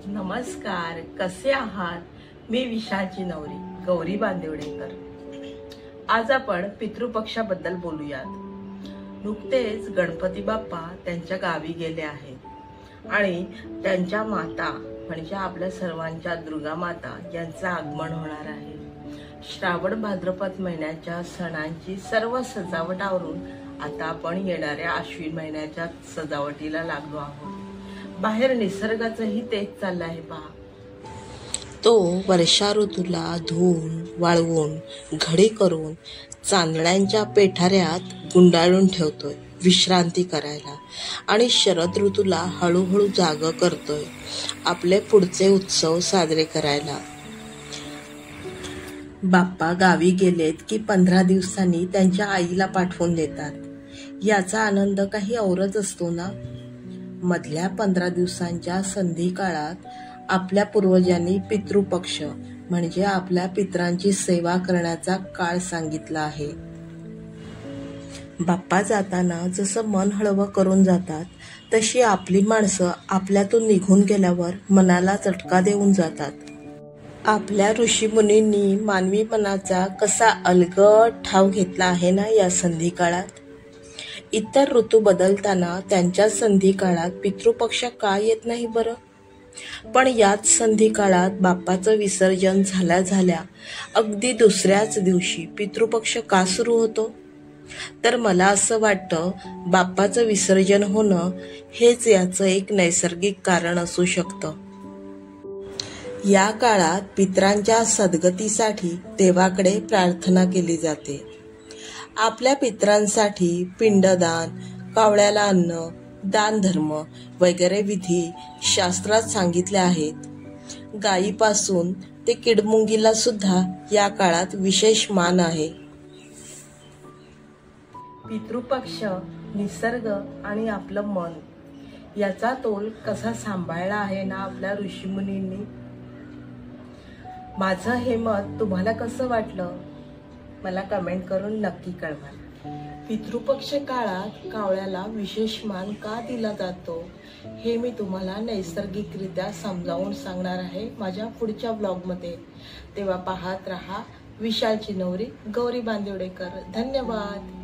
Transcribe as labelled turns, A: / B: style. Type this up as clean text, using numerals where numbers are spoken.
A: नमस्कार, कसे आहात? मी विशालची नवरी गौरी बांदेवडेकर. आज आपण पितृपक्षाबद्दल बोलूयात. नुकतेच गणपती बाप्पा त्यांच्या गावी गेले आहेत आणि त्यांच्या माता म्हणजे आपल्या सर्वांच्या दुर्गा माता यांचं आगमन होणार आहे. श्रावण भाद्रपद महिन्याच्या सणांची सर्व सजावट आवरून आता आपण येणाऱ्या आश्विन महिन्याच्या सजावटीला लागलो आहोत. बाहेर निसर्गाचंही तेच चाललं आहे पहा.
B: तो वर्षा ऋतूला धुवून वाळवून घडी करून चांदण्यांच्या पेठाऱ्यात गुंडाळून ठेवतोय विश्रांती करायला, आणि शरद ऋतूला हळूहळू जाग करतोय आपले पुढचे उत्सव साजरे करायला. बाप्पा गावी गेलेत की 15 दिवसांनी त्यांच्या आईला पाठवून देतात. याचा आनंद काही औरच असतो ना. मधल्या 15 दिवसांच्या संधी काळात आपल्या पूर्वजांनी पितृपक्ष म्हणजे आपल्या पितरांची सेवा करण्याचा काळ सांगितला आहे. बाप्पा जाताना जसं मन हळवं करून जातात, तशी आपली माणसं आपल्यातून निघून गेल्यावर मनाला चटका देऊन जातात. आपल्या ऋषीमुनींनी मानवी मनाचा कसा अलगद ठाव घेतला आहे ना या संधी काळात. इतर ऋतू बदलताना त्यांच्या संधी काळात पितृपक्ष का येत नाही बरं? पण याच संधी काळात बाप्पाचं विसर्जन झाल्या अगदी दुसऱ्याच दिवशी पितृपक्ष का सुरू होतो? तर मला असं वाटतं, बाप्पाचं विसर्जन होणं हेच याचं एक नैसर्गिक कारण असू शकतं. या काळात पितरांच्या सद्गतीसाठी देवाकडे प्रार्थना केली जाते. आपल्या पितरांसाठी पिंडदान, कावळ्याला अन्न, दानधर्म वगैरे विधी शास्त्रात सांगितले आहेत. गायीपासून ते किडमुंगीला सुद्धा या काळात विशेष मान आहे.
A: पितृपक्ष, निसर्ग आणि आपलं मन याचा तोल कसा सांभाळला आहे ना आपल्या ऋषीमुनींनी. माझं हे मत तुम्हाला कसं वाटलं मला कमेंट करून नक्की कळवा. पितृपक्ष काळात कावळ्याला विशेष मान का दिला जातो हे मी तुम्हाला नैसर्गिकरित्या समजावून सांगणार आहे माझ्या पुढच्या ब्लॉगमध्ये. तेव्हा पाहत रहा विशालची नवरी गौरी बांदेवडेकर. धन्यवाद.